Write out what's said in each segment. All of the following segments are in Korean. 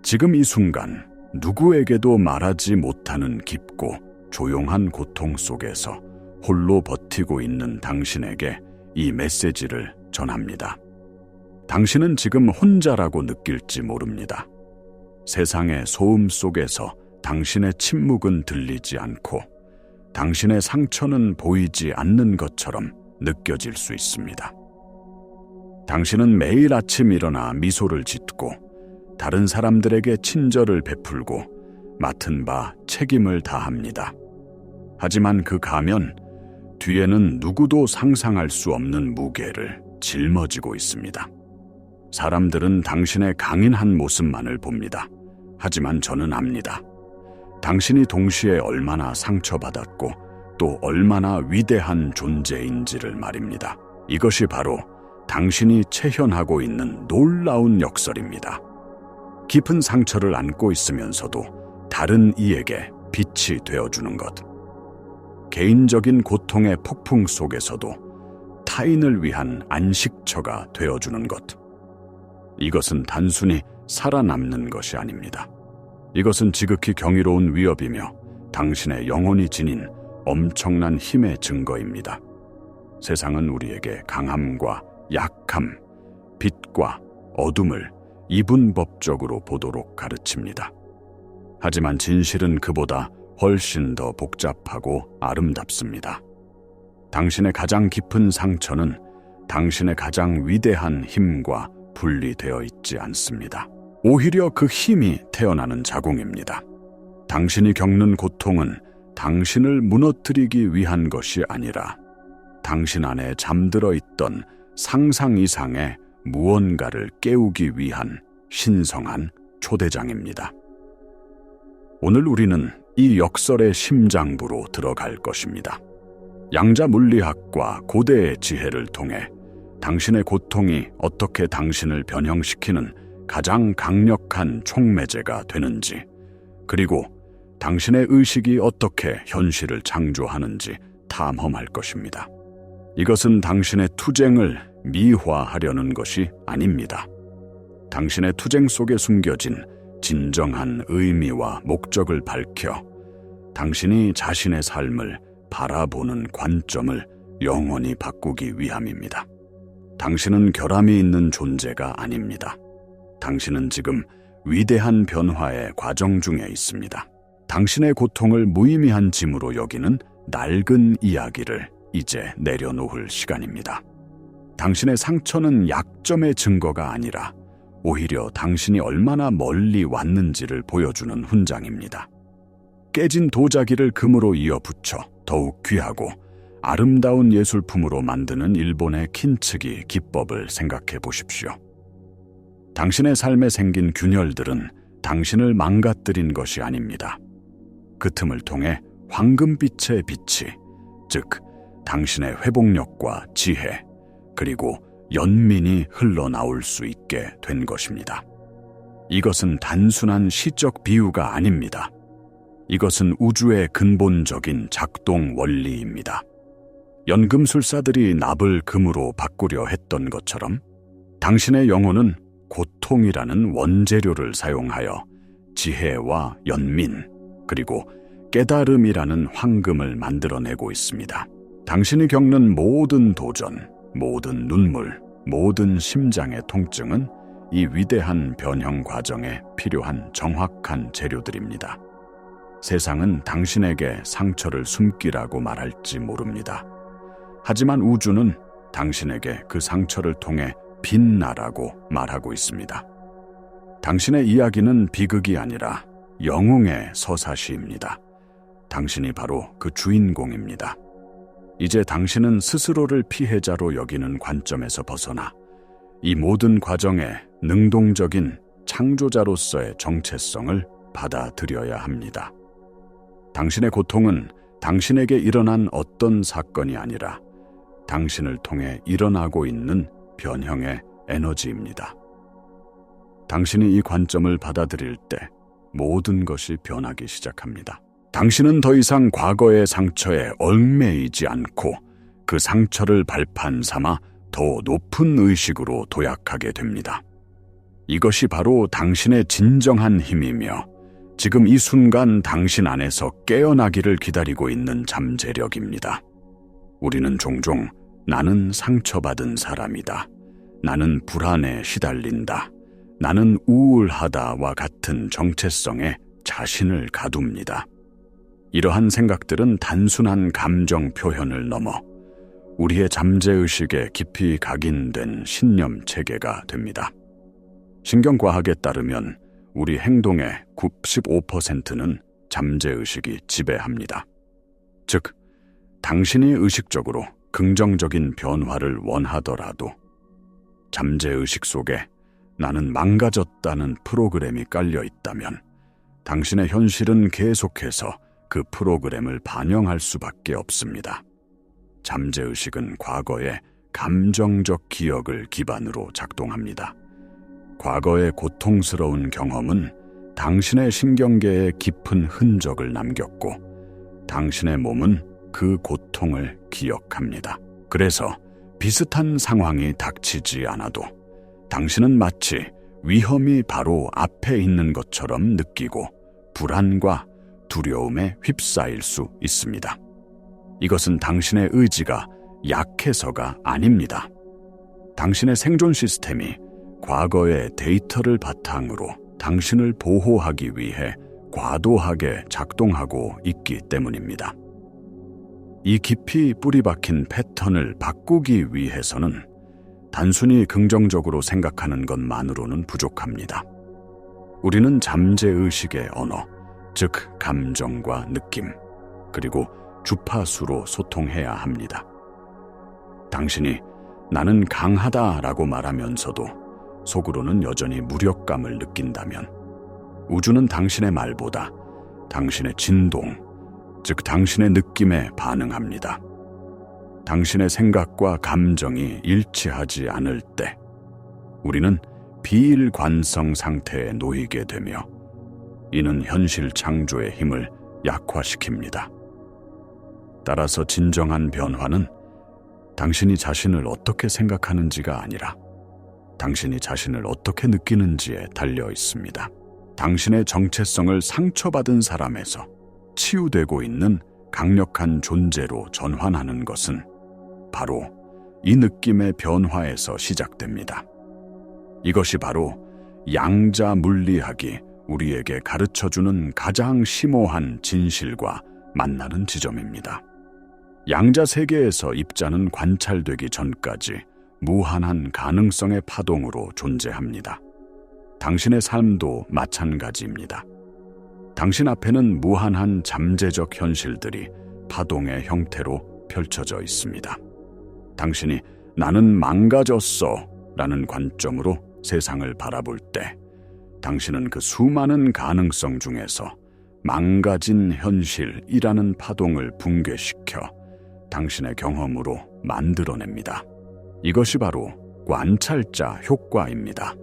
지금 이 순간 누구에게도 말하지 못하는 깊고 조용한 고통 속에서 홀로 버티고 있는 당신에게 이 메시지를 전합니다. 당신은 지금 혼자라고 느낄지 모릅니다. 세상의 소음 속에서 당신의 침묵은 들리지 않고 당신의 상처는 보이지 않는 것처럼 느껴질 수 있습니다. 당신은 매일 아침 일어나 미소를 짓고 다른 사람들에게 친절을 베풀고 맡은 바 책임을 다합니다. 하지만 그 가면 뒤에는 누구도 상상할 수 없는 무게를 짊어지고 있습니다. 사람들은 당신의 강인한 모습만을 봅니다. 하지만 저는 압니다. 당신이 동시에 얼마나 상처받았고 또 얼마나 위대한 존재인지를 말입니다. 이것이 바로 당신이 체현하고 있는 놀라운 역설입니다. 깊은 상처를 안고 있으면서도 다른 이에게 빛이 되어주는 것. 개인적인 고통의 폭풍 속에서도 타인을 위한 안식처가 되어주는 것. 이것은 단순히 살아남는 것이 아닙니다. 이것은 지극히 경이로운 위협이며 당신의 영혼이 지닌 엄청난 힘의 증거입니다. 세상은 우리에게 강함과 약함, 빛과 어둠을 이분법적으로 보도록 가르칩니다. 하지만 진실은 그보다 훨씬 더 복잡하고 아름답습니다. 당신의 가장 깊은 상처는 당신의 가장 위대한 힘과 분리되어 있지 않습니다. 오히려 그 힘이 태어나는 자궁입니다. 당신이 겪는 고통은 당신을 무너뜨리기 위한 것이 아니라 당신 안에 잠들어 있던 상상 이상의 무언가를 깨우기 위한 신성한 초대장입니다. 오늘 우리는 이 역설의 심장부로 들어갈 것입니다. 양자 물리학과 고대의 지혜를 통해 당신의 고통이 어떻게 당신을 변형시키는 가장 강력한 촉매제가 되는지, 그리고 당신의 의식이 어떻게 현실을 창조하는지 탐험할 것입니다. 이것은 당신의 투쟁을 미화하려는 것이 아닙니다. 당신의 투쟁 속에 숨겨진 진정한 의미와 목적을 밝혀 당신이 자신의 삶을 바라보는 관점을 영원히 바꾸기 위함입니다. 당신은 결함이 있는 존재가 아닙니다. 당신은 지금 위대한 변화의 과정 중에 있습니다. 당신의 고통을 무의미한 짐으로 여기는 낡은 이야기를 이제 내려놓을 시간입니다. 당신의 상처는 약점의 증거가 아니라 오히려 당신이 얼마나 멀리 왔는지를 보여주는 훈장입니다. 깨진 도자기를 금으로 이어붙여 더욱 귀하고 아름다운 예술품으로 만드는 일본의 킨츠기 기법을 생각해 보십시오. 당신의 삶에 생긴 균열들은 당신을 망가뜨린 것이 아닙니다. 그 틈을 통해 황금빛의 빛이, 즉 당신의 회복력과 지혜, 그리고 연민이 흘러나올 수 있게 된 것입니다. 이것은 단순한 시적 비유가 아닙니다. 이것은 우주의 근본적인 작동 원리입니다. 연금술사들이 납을 금으로 바꾸려 했던 것처럼 당신의 영혼은 고통이라는 원재료를 사용하여 지혜와 연민, 그리고 깨달음이라는 황금을 만들어내고 있습니다. 당신이 겪는 모든 도전, 모든 눈물, 모든 심장의 통증은 이 위대한 변형 과정에 필요한 정확한 재료들입니다. 세상은 당신에게 상처를 숨기라고 말할지 모릅니다. 하지만 우주는 당신에게 그 상처를 통해 빛나라고 말하고 있습니다. 당신의 이야기는 비극이 아니라 영웅의 서사시입니다. 당신이 바로 그 주인공입니다. 이제 당신은 스스로를 피해자로 여기는 관점에서 벗어나 이 모든 과정에 능동적인 창조자로서의 정체성을 받아들여야 합니다. 당신의 고통은 당신에게 일어난 어떤 사건이 아니라 당신을 통해 일어나고 있는 변형의 에너지입니다. 당신이 이 관점을 받아들일 때 모든 것이 변하기 시작합니다. 당신은 더 이상 과거의 상처에 얽매이지 않고 그 상처를 발판 삼아 더 높은 의식으로 도약하게 됩니다. 이것이 바로 당신의 진정한 힘이며 지금 이 순간 당신 안에서 깨어나기를 기다리고 있는 잠재력입니다. 우리는 종종 나는 상처받은 사람이다. 나는 불안에 시달린다. 나는 우울하다와 같은 정체성에 자신을 가둡니다. 이러한 생각들은 단순한 감정 표현을 넘어 우리의 잠재의식에 깊이 각인된 신념 체계가 됩니다. 신경과학에 따르면 우리 행동의 95%는 잠재의식이 지배합니다. 즉, 당신이 의식적으로 긍정적인 변화를 원하더라도 잠재의식 속에 나는 망가졌다는 프로그램이 깔려 있다면 당신의 현실은 계속해서 그 프로그램을 반영할 수밖에 없습니다. 잠재의식은 과거의 감정적 기억을 기반으로 작동합니다. 과거의 고통스러운 경험은 당신의 신경계에 깊은 흔적을 남겼고 당신의 몸은 그 고통을 기억합니다. 그래서 비슷한 상황이 닥치지 않아도 당신은 마치 위험이 바로 앞에 있는 것처럼 느끼고 불안과 두려움에 휩싸일 수 있습니다. 이것은 당신의 의지가 약해서가 아닙니다. 당신의 생존 시스템이 과거의 데이터를 바탕으로 당신을 보호하기 위해 과도하게 작동하고 있기 때문입니다. 이 깊이 뿌리박힌 패턴을 바꾸기 위해서는 단순히 긍정적으로 생각하는 것만으로는 부족합니다. 우리는 잠재의식의 언어, 즉 감정과 느낌, 그리고 주파수로 소통해야 합니다. 당신이 나는 강하다라고 말하면서도 속으로는 여전히 무력감을 느낀다면 우주는 당신의 말보다 당신의 진동, 즉 당신의 느낌에 반응합니다. 당신의 생각과 감정이 일치하지 않을 때 우리는 비일관성 상태에 놓이게 되며 이는 현실 창조의 힘을 약화시킵니다. 따라서 진정한 변화는 당신이 자신을 어떻게 생각하는지가 아니라 당신이 자신을 어떻게 느끼는지에 달려 있습니다. 당신의 정체성을 상처받은 사람에서 치유되고 있는 강력한 존재로 전환하는 것은 바로 이 느낌의 변화에서 시작됩니다. 이것이 바로 양자 물리학이 우리에게 가르쳐주는 가장 심오한 진실과 만나는 지점입니다. 양자 세계에서 입자는 관찰되기 전까지 무한한 가능성의 파동으로 존재합니다. 당신의 삶도 마찬가지입니다. 당신 앞에는 무한한 잠재적 현실들이 파동의 형태로 펼쳐져 있습니다. 당신이 나는 망가졌어 라는 관점으로 세상을 바라볼 때 당신은 그 수많은 가능성 중에서 망가진 현실이라는 파동을 붕괴시켜 당신의 경험으로 만들어냅니다. 이것이 바로 관찰자 효과입니다.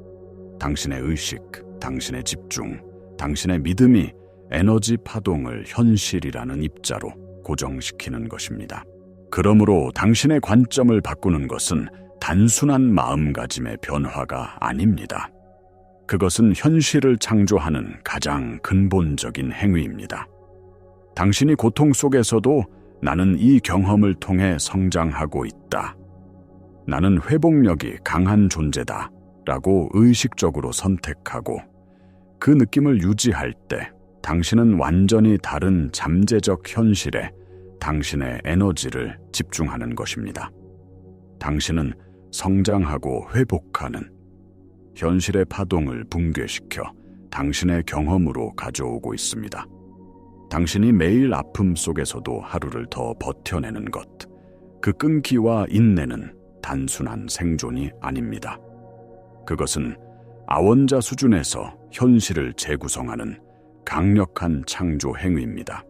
당신의 의식, 당신의 집중, 당신의 믿음이 에너지 파동을 현실이라는 입자로 고정시키는 것입니다. 그러므로 당신의 관점을 바꾸는 것은 단순한 마음가짐의 변화가 아닙니다. 그것은 현실을 창조하는 가장 근본적인 행위입니다. 당신이 고통 속에서도 나는 이 경험을 통해 성장하고 있다. 나는 회복력이 강한 존재다. 라고 의식적으로 선택하고 그 느낌을 유지할 때 당신은 완전히 다른 잠재적 현실에 당신의 에너지를 집중하는 것입니다. 당신은 성장하고 회복하는 현실의 파동을 붕괴시켜 당신의 경험으로 가져오고 있습니다. 당신이 매일 아픔 속에서도 하루를 더 버텨내는 것, 그 끈기와 인내는 단순한 생존이 아닙니다. 그것은 아원자 수준에서 현실을 재구성하는 강력한 창조 행위입니다.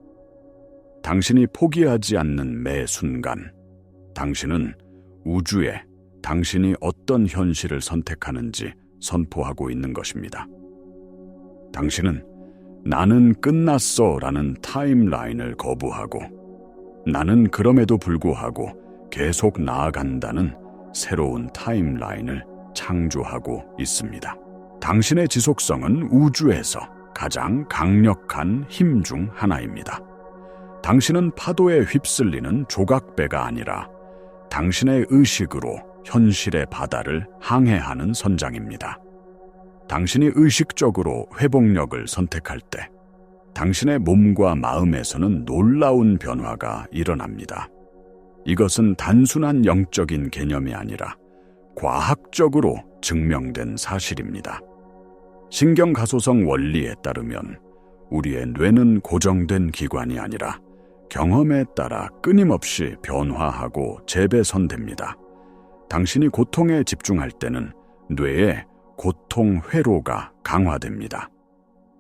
당신이 포기하지 않는 매 순간, 당신은 우주에 당신이 어떤 현실을 선택하는지 선포하고 있는 것입니다. 당신은 나는 끝났어 라는 타임라인을 거부하고 나는 그럼에도 불구하고 계속 나아간다는 새로운 타임라인을 창조하고 있습니다. 당신의 지속성은 우주에서 가장 강력한 힘 중 하나입니다. 당신은 파도에 휩쓸리는 조각배가 아니라 당신의 의식으로 현실의 바다를 항해하는 선장입니다. 당신이 의식적으로 회복력을 선택할 때 당신의 몸과 마음에서는 놀라운 변화가 일어납니다. 이것은 단순한 영적인 개념이 아니라 과학적으로 증명된 사실입니다. 신경가소성 원리에 따르면 우리의 뇌는 고정된 기관이 아니라 경험에 따라 끊임없이 변화하고 재배선됩니다. 당신이 고통에 집중할 때는 뇌의 고통 회로가 강화됩니다.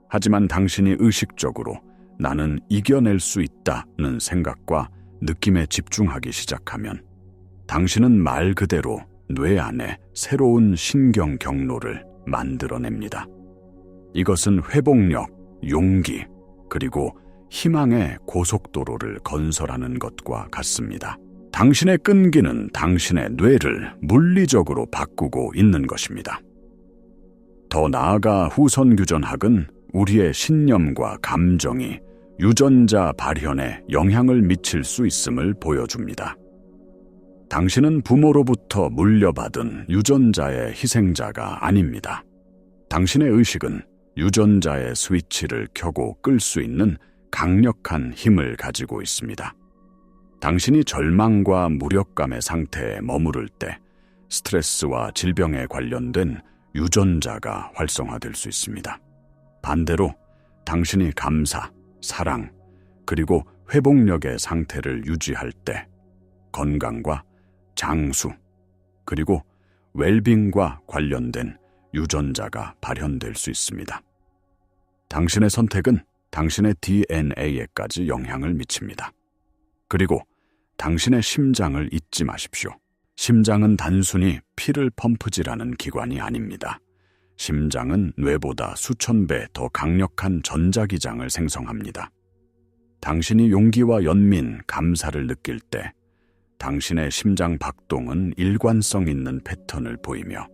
하지만 당신이 의식적으로 나는 이겨낼 수 있다는 생각과 느낌에 집중하기 시작하면 당신은 말 그대로 뇌 안에 새로운 신경 경로를 만들어냅니다. 이것은 회복력, 용기, 그리고 희망의 고속도로를 건설하는 것과 같습니다. 당신의 끈기는 당신의 뇌를 물리적으로 바꾸고 있는 것입니다. 더 나아가 후선 유전학은 우리의 신념과 감정이 유전자 발현에 영향을 미칠 수 있음을 보여줍니다. 당신은 부모로부터 물려받은 유전자의 희생자가 아닙니다. 당신의 의식은 유전자의 스위치를 켜고 끌 수 있는 강력한 힘을 가지고 있습니다. 당신이 절망과 무력감의 상태에 머무를 때 스트레스와 질병에 관련된 유전자가 활성화될 수 있습니다. 반대로 당신이 감사, 사랑, 그리고 회복력의 상태를 유지할 때 건강과 장수, 그리고 웰빙과 관련된 유전자가 발현될 수 있습니다. 당신의 선택은 당신의 DNA에까지 영향을 미칩니다. 그리고 당신의 심장을 잊지 마십시오. 심장은 단순히 피를 펌프질하는 기관이 아닙니다. 심장은 뇌보다 수천 배 더 강력한 전자기장을 생성합니다. 당신이 용기와 연민, 감사를 느낄 때 당신의 심장 박동은 일관성 있는 패턴을 보이며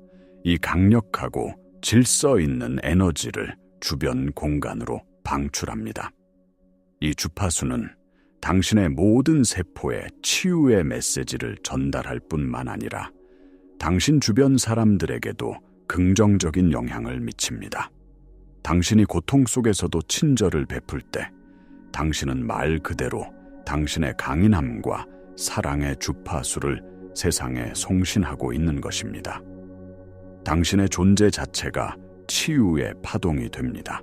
이 강력하고 질서 있는 에너지를 주변 공간으로 방출합니다. 이 주파수는 당신의 모든 세포에 치유의 메시지를 전달할 뿐만 아니라 당신 주변 사람들에게도 긍정적인 영향을 미칩니다. 당신이 고통 속에서도 친절을 베풀 때 당신은 말 그대로 당신의 강인함과 사랑의 주파수를 세상에 송신하고 있는 것입니다. 당신의 존재 자체가 치유의 파동이 됩니다.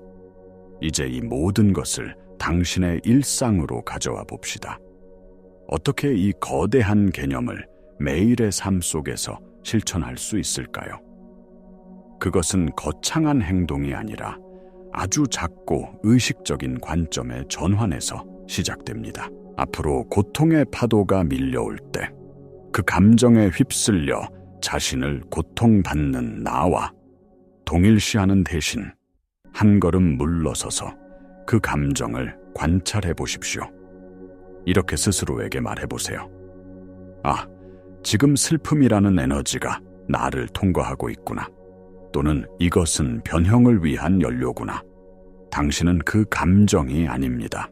이제 이 모든 것을 당신의 일상으로 가져와 봅시다. 어떻게 이 거대한 개념을 매일의 삶 속에서 실천할 수 있을까요? 그것은 거창한 행동이 아니라 아주 작고 의식적인 관점의 전환에서 시작됩니다. 앞으로 고통의 파도가 밀려올 때 그 감정에 휩쓸려 자신을 고통받는 나와 동일시하는 대신 한 걸음 물러서서 그 감정을 관찰해 보십시오. 이렇게 스스로에게 말해보세요. 아, 지금 슬픔이라는 에너지가 나를 통과하고 있구나. 또는 이것은 변형을 위한 연료구나. 당신은 그 감정이 아닙니다.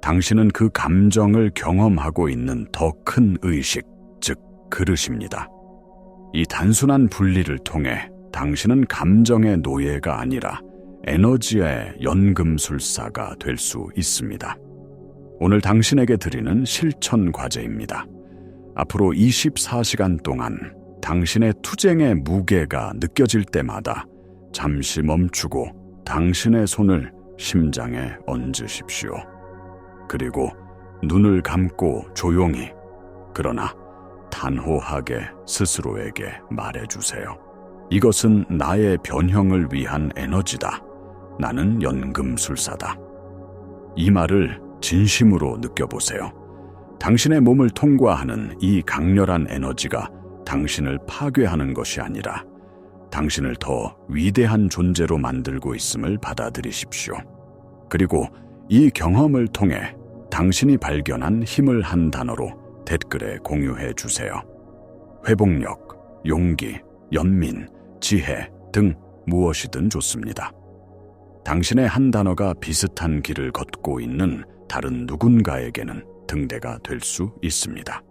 당신은 그 감정을 경험하고 있는 더 큰 의식, 즉 그릇입니다. 이 단순한 분리를 통해 당신은 감정의 노예가 아니라 에너지의 연금술사가 될 수 있습니다. 오늘 당신에게 드리는 실천 과제입니다. 앞으로 24시간 동안 당신의 투쟁의 무게가 느껴질 때마다 잠시 멈추고 당신의 손을 심장에 얹으십시오. 그리고 눈을 감고 조용히, 그러나 단호하게 스스로에게 말해주세요. 이것은 나의 변형을 위한 에너지다. 나는 연금술사다. 이 말을 진심으로 느껴보세요. 당신의 몸을 통과하는 이 강렬한 에너지가 당신을 파괴하는 것이 아니라 당신을 더 위대한 존재로 만들고 있음을 받아들이십시오. 그리고 이 경험을 통해 당신이 발견한 힘을 한 단어로 댓글에 공유해 주세요. 회복력, 용기, 연민, 지혜 등 무엇이든 좋습니다. 당신의 한 단어가 비슷한 길을 걷고 있는 다른 누군가에게는 등대가 될 수 있습니다.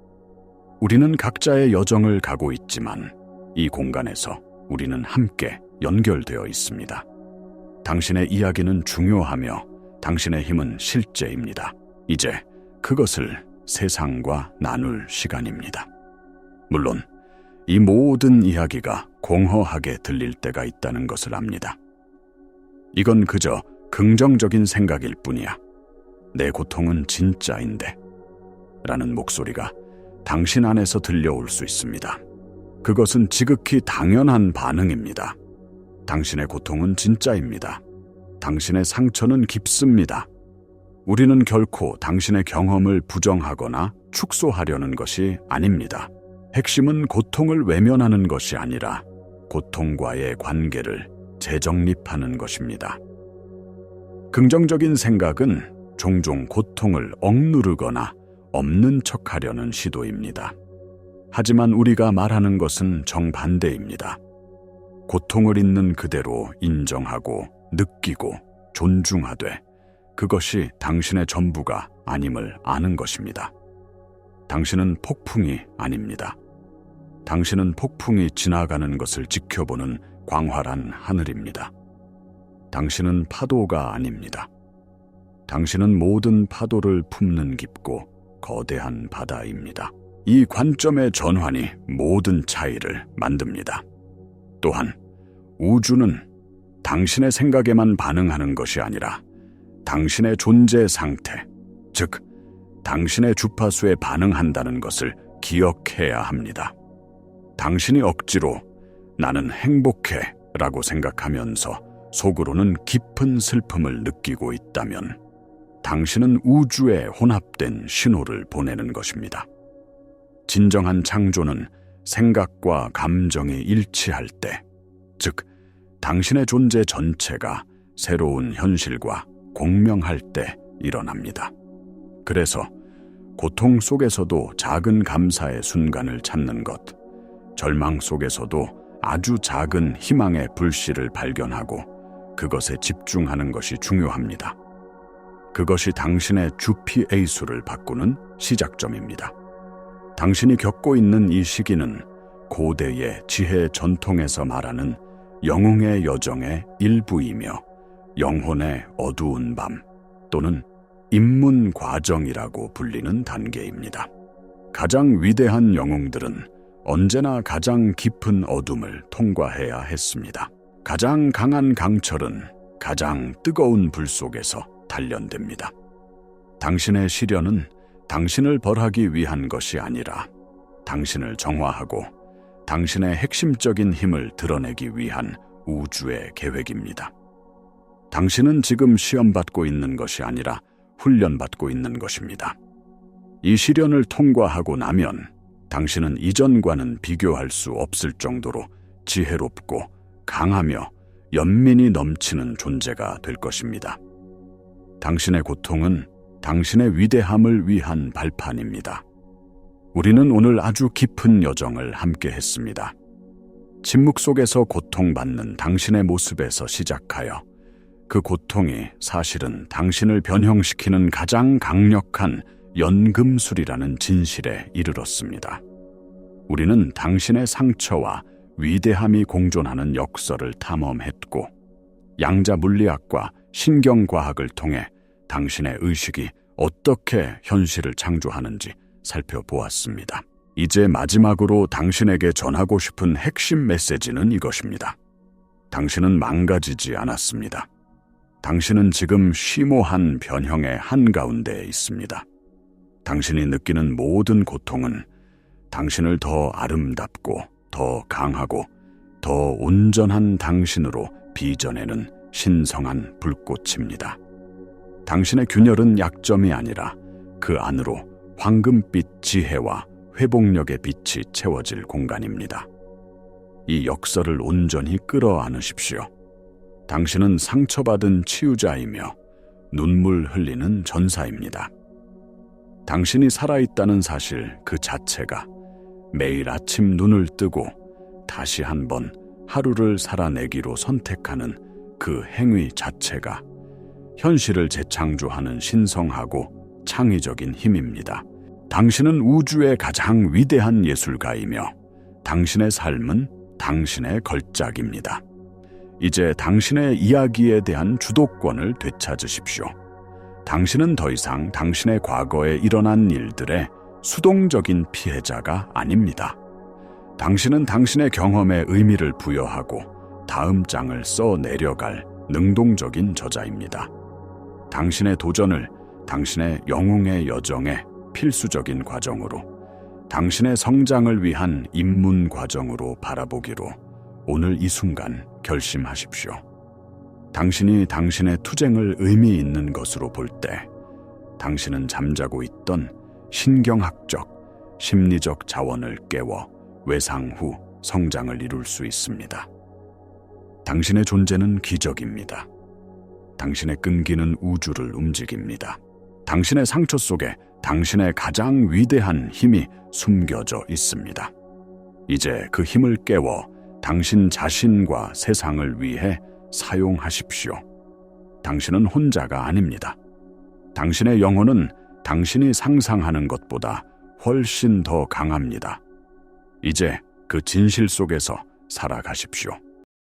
우리는 각자의 여정을 가고 있지만 이 공간에서 우리는 함께 연결되어 있습니다. 당신의 이야기는 중요하며 당신의 힘은 실제입니다. 이제 그것을 세상과 나눌 시간입니다. 물론 이 모든 이야기가 공허하게 들릴 때가 있다는 것을 압니다. 이건 그저 긍정적인 생각일 뿐이야. 내 고통은 진짜인데 라는 목소리가 당신 안에서 들려올 수 있습니다. 그것은 지극히 당연한 반응입니다. 당신의 고통은 진짜입니다. 당신의 상처는 깊습니다. 우리는 결코 당신의 경험을 부정하거나 축소하려는 것이 아닙니다. 핵심은 고통을 외면하는 것이 아니라 고통과의 관계를 재정립하는 것입니다. 긍정적인 생각은 종종 고통을 억누르거나 없는 척하려는 시도입니다. 하지만 우리가 말하는 것은 정반대입니다. 고통을 있는 그대로 인정하고 느끼고 존중하되 그것이 당신의 전부가 아님을 아는 것입니다. 당신은 폭풍이 아닙니다. 당신은 폭풍이 지나가는 것을 지켜보는 광활한 하늘입니다. 당신은 파도가 아닙니다. 당신은 모든 파도를 품는 깊고 거대한 바다입니다. 이 관점의 전환이 모든 차이를 만듭니다. 또한 우주는 당신의 생각에만 반응하는 것이 아니라 당신의 존재 상태, 즉 당신의 주파수에 반응한다는 것을 기억해야 합니다. 당신이 억지로 나는 행복해 라고 생각하면서 속으로는 깊은 슬픔을 느끼고 있다면 당신은 우주에 혼합된 신호를 보내는 것입니다. 진정한 창조는 생각과 감정이 일치할 때, 즉 당신의 존재 전체가 새로운 현실과 공명할 때 일어납니다. 그래서 고통 속에서도 작은 감사의 순간을 찾는 것, 절망 속에서도 아주 작은 희망의 불씨를 발견하고 그것에 집중하는 것이 중요합니다. 그것이 당신의 주피에이수를 바꾸는 시작점입니다. 당신이 겪고 있는 이 시기는 고대의 지혜 전통에서 말하는 영웅의 여정의 일부이며 영혼의 어두운 밤 또는 입문 과정이라고 불리는 단계입니다. 가장 위대한 영웅들은 언제나 가장 깊은 어둠을 통과해야 했습니다. 가장 강한 강철은 가장 뜨거운 불 속에서 단련됩니다. 당신의 시련은 당신을 벌하기 위한 것이 아니라 당신을 정화하고 당신의 핵심적인 힘을 드러내기 위한 우주의 계획입니다. 당신은 지금 시험받고 있는 것이 아니라 훈련받고 있는 것입니다. 이 시련을 통과하고 나면 당신은 이전과는 비교할 수 없을 정도로 지혜롭고 강하며 연민이 넘치는 존재가 될 것입니다. 당신의 고통은 당신의 위대함을 위한 발판입니다. 우리는 오늘 아주 깊은 여정을 함께 했습니다. 침묵 속에서 고통받는 당신의 모습에서 시작하여 그 고통이 사실은 당신을 변형시키는 가장 강력한 연금술이라는 진실에 이르렀습니다. 우리는 당신의 상처와 위대함이 공존하는 역설을 탐험했고 양자 물리학과 신경과학을 통해 당신의 의식이 어떻게 현실을 창조하는지 살펴보았습니다. 이제 마지막으로 당신에게 전하고 싶은 핵심 메시지는 이것입니다. 당신은 망가지지 않았습니다. 당신은 지금 심오한 변형의 한가운데에 있습니다. 당신이 느끼는 모든 고통은 당신을 더 아름답고 더 강하고 더 온전한 당신으로 빚어내는 신성한 불꽃입니다. 당신의 균열은 약점이 아니라 그 안으로 황금빛 지혜와 회복력의 빛이 채워질 공간입니다. 이 역설을 온전히 끌어안으십시오. 당신은 상처받은 치유자이며 눈물 흘리는 전사입니다. 당신이 살아있다는 사실 그 자체가 매일 아침 눈을 뜨고 다시 한번 하루를 살아내기로 선택하는 그 행위 자체가 현실을 재창조하는 신성하고 창의적인 힘입니다. 당신은 우주의 가장 위대한 예술가이며 당신의 삶은 당신의 걸작입니다. 이제 당신의 이야기에 대한 주도권을 되찾으십시오. 당신은 더 이상 당신의 과거에 일어난 일들의 수동적인 피해자가 아닙니다. 당신은 당신의 경험에 의미를 부여하고 다음 장을 써 내려갈 능동적인 저자입니다. 당신의 도전을 당신의 영웅의 여정의 필수적인 과정으로, 당신의 성장을 위한 입문 과정으로 바라보기로 오늘 이 순간 결심하십시오. 당신이 당신의 투쟁을 의미 있는 것으로 볼 때, 당신은 잠자고 있던 신경학적, 심리적 자원을 깨워 외상 후 성장을 이룰 수 있습니다. 당신의 존재는 기적입니다. 당신의 끈기는 우주를 움직입니다. 당신의 상처 속에 당신의 가장 위대한 힘이 숨겨져 있습니다. 이제 그 힘을 깨워 당신 자신과 세상을 위해 사용하십시오. 당신은 혼자가 아닙니다. 당신의 영혼은 당신이 상상하는 것보다 훨씬 더 강합니다. 이제 그 진실 속에서 살아가십시오.